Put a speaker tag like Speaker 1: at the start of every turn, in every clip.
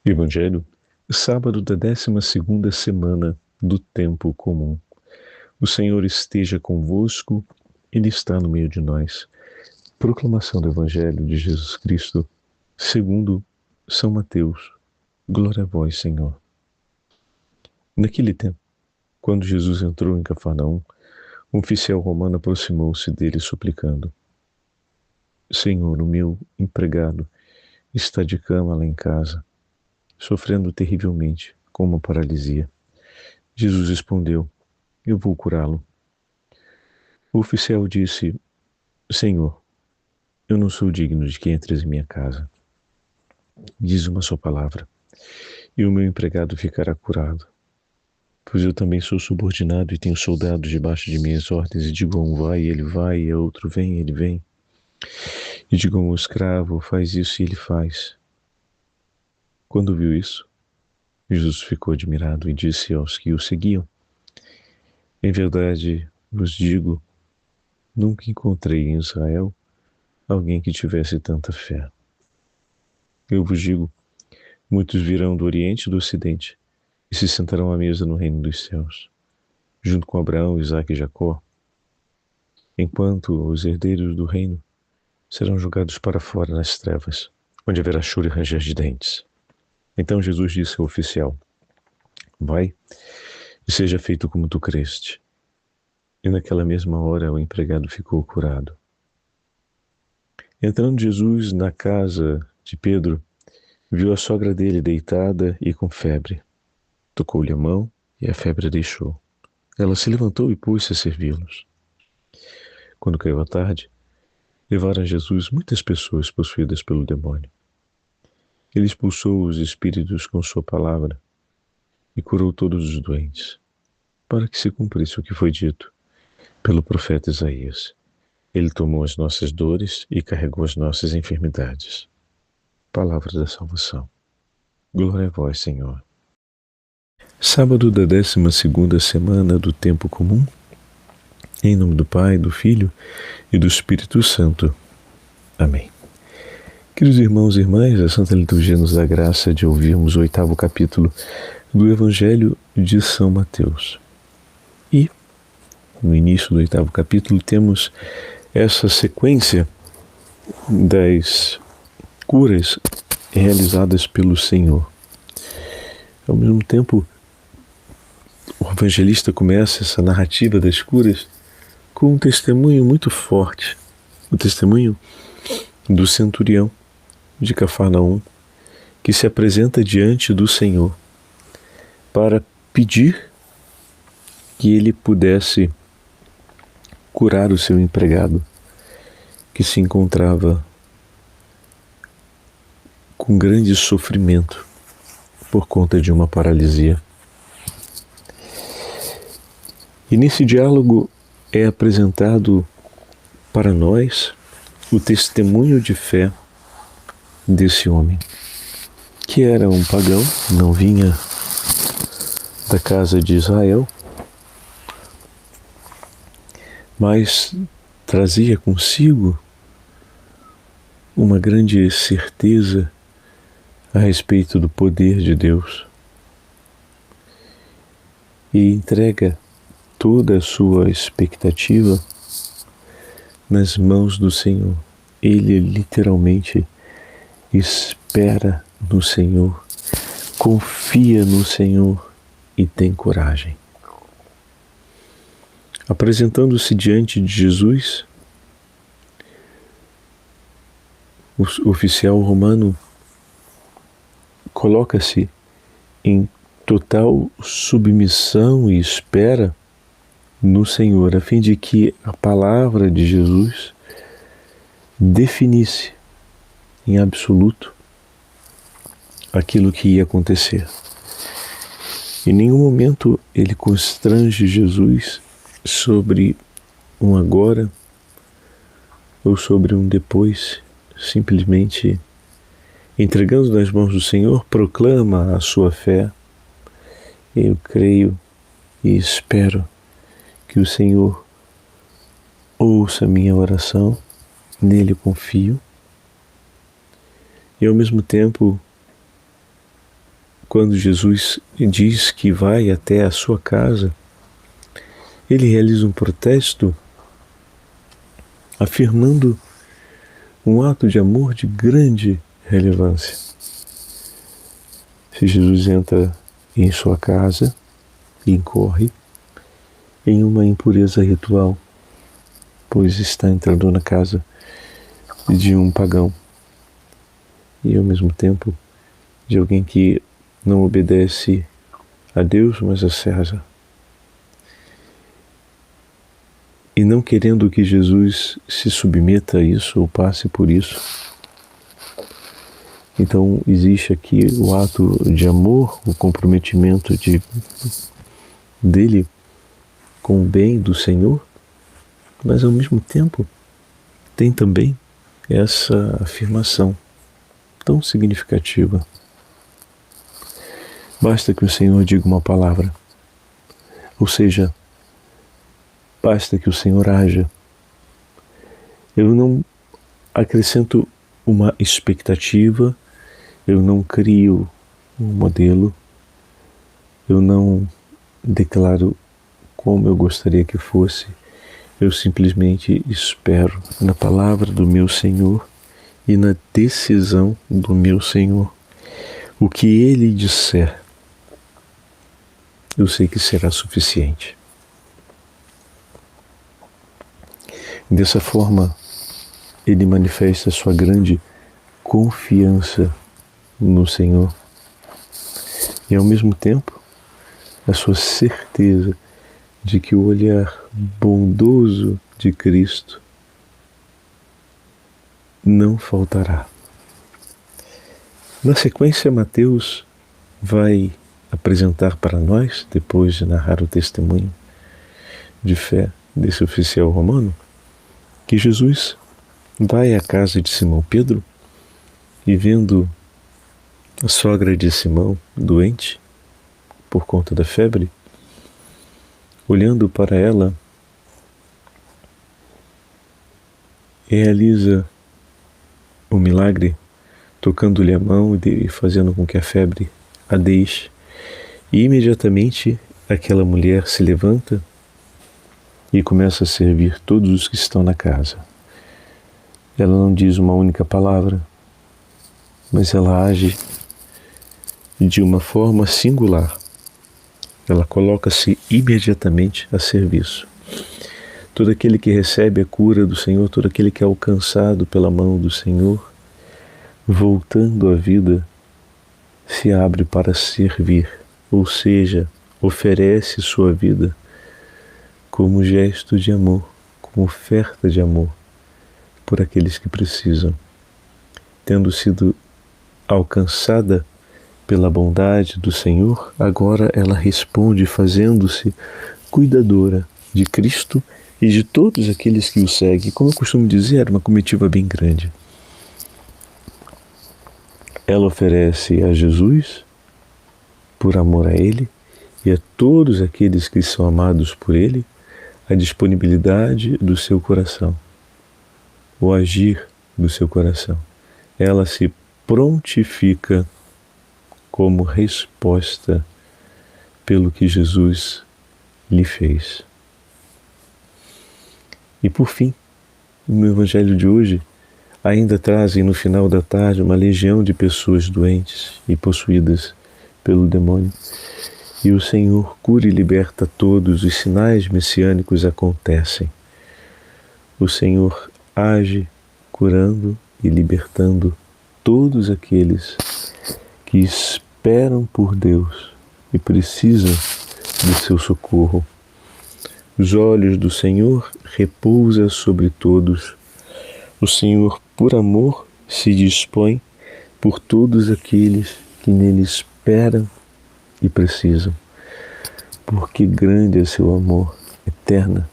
Speaker 1: Evangelho, sábado da 12ª semana do tempo comum. O Senhor esteja convosco, Ele está no meio de nós. Proclamação do Evangelho de Jesus Cristo, segundo São Mateus. Glória a vós, Senhor. Naquele tempo, quando Jesus entrou em Cafarnaum, um oficial romano aproximou-se dele suplicando: Senhor, o meu empregado está de cama lá em casa, sofrendo terrivelmente com uma paralisia. Jesus respondeu: Eu vou curá-lo. O oficial disse: Senhor, eu não sou digno de que entres em minha casa. Diz uma só palavra, e o meu empregado ficará curado. Pois eu também sou subordinado e tenho soldados debaixo de minhas ordens, e digo a um vai, ele vai, e a outro vem, ele vem. E digo a um escravo, faz isso, e ele faz. Quando viu isso, Jesus ficou admirado e disse aos que o seguiam: Em verdade vos digo, nunca encontrei em Israel alguém que tivesse tanta fé. Eu vos digo, muitos virão do Oriente e do Ocidente e se sentarão à mesa no reino dos céus, junto com Abraão, Isaque e Jacó, enquanto os herdeiros do reino serão jogados para fora nas trevas, onde haverá choro e ranger de dentes. Então Jesus disse ao oficial: Vai e seja feito como tu creste. E naquela mesma hora o empregado ficou curado. Entrando Jesus na casa de Pedro, viu a sogra dele deitada e com febre. Tocou-lhe a mão e a febre deixou. Ela se levantou e pôs-se a servi-los. Quando caiu a tarde, levaram a Jesus muitas pessoas possuídas pelo demônio. Ele expulsou os espíritos com sua palavra e curou todos os doentes, para que se cumprisse o que foi dito pelo profeta Isaías. Ele tomou as nossas dores e carregou as nossas enfermidades. Palavra da salvação. Glória a vós, Senhor. Sábado da 12ª semana do tempo comum. Em nome do Pai, do Filho e do Espírito Santo. Amém. Queridos irmãos e irmãs, a Santa Liturgia nos dá graça de ouvirmos o 8º capítulo do Evangelho de São Mateus. E, no início do 8º capítulo, temos essa sequência das curas realizadas pelo Senhor. Ao mesmo tempo, o evangelista começa essa narrativa das curas com um testemunho muito forte, o testemunho do centurião de Cafarnaum, que se apresenta diante do Senhor para pedir que ele pudesse curar o seu empregado, que se encontrava com grande sofrimento por conta de uma paralisia. E nesse diálogo é apresentado para nós o testemunho de fé desse homem, que era um pagão, não vinha da casa de Israel, mas trazia consigo uma grande certeza a respeito do poder de Deus e entrega toda a sua expectativa nas mãos do Senhor. Ele literalmente espera no Senhor, confia no Senhor e tem coragem. Apresentando-se diante de Jesus, o oficial romano coloca-se em total submissão e espera no Senhor, a fim de que a palavra de Jesus definisse em absoluto aquilo que ia acontecer. Em nenhum momento ele constrange Jesus sobre um agora ou sobre um depois, simplesmente entregando nas mãos do Senhor, proclama a sua fé. Eu creio e espero que o Senhor ouça a minha oração, nele confio. E ao mesmo tempo quando Jesus diz que vai até a sua casa, ele realiza um protesto afirmando um ato de amor de grande relevância. Se Jesus entra em sua casa e incorre em uma impureza ritual, pois está entrando na casa de um pagão e ao mesmo tempo de alguém que não obedece a Deus, mas a César. E não querendo que Jesus se submeta a isso ou passe por isso. Então existe aqui o ato de amor, o comprometimento dele com o bem do Senhor, mas ao mesmo tempo tem também essa afirmação tão significativa. Basta que o Senhor diga uma palavra, ou seja, basta que o Senhor haja. Eu não acrescento uma expectativa, eu não crio um modelo, eu não declaro como eu gostaria que fosse, eu simplesmente espero na palavra do meu Senhor e na decisão do meu Senhor. O que Ele disser, eu sei que será suficiente. Dessa forma, Ele manifesta sua grande confiança no Senhor e, ao mesmo tempo, a sua certeza de que o olhar bondoso de Cristo não faltará. Na sequência, Mateus vai apresentar para nós, depois de narrar o testemunho de fé desse oficial romano, que Jesus vai à casa de Simão Pedro e, vendo a sogra de Simão doente por conta da febre, olhando para ela, realiza o milagre, tocando-lhe a mão e fazendo com que a febre a deixe. E imediatamente aquela mulher se levanta e começa a servir todos os que estão na casa. Ela não diz uma única palavra, mas ela age de uma forma singular. Ela coloca-se imediatamente a serviço. Todo aquele que recebe a cura do Senhor, todo aquele que é alcançado pela mão do Senhor, voltando à vida, se abre para servir, ou seja, oferece sua vida como gesto de amor, como oferta de amor por aqueles que precisam. Tendo sido alcançada pela bondade do Senhor, agora ela responde fazendo-se cuidadora de Cristo e de todos aqueles que o seguem. Como eu costumo dizer, era uma comitiva bem grande. Ela oferece a Jesus, por amor a Ele, e a todos aqueles que são amados por Ele, a disponibilidade do seu coração, o agir do seu coração. Ela se prontifica como resposta pelo que Jesus lhe fez. E por fim, no Evangelho de hoje, ainda trazem no final da tarde uma legião de pessoas doentes e possuídas pelo demônio. E o Senhor cura e liberta todos, os sinais messiânicos acontecem. O Senhor age curando e libertando todos aqueles que esperam por Deus e precisam do seu socorro. Os olhos do Senhor repousam sobre todos. O Senhor, por amor, se dispõe por todos aqueles que nele esperam e precisam. Porque grande é seu amor, eterna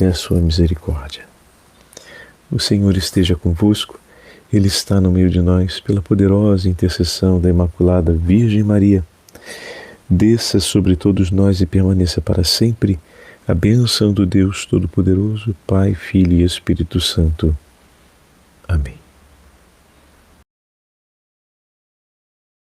Speaker 1: é a sua misericórdia. O Senhor esteja convosco, Ele está no meio de nós, pela poderosa intercessão da Imaculada Virgem Maria. Desça sobre todos nós e permaneça para sempre a bênção do Deus Todo-Poderoso, Pai, Filho e Espírito Santo. Amém.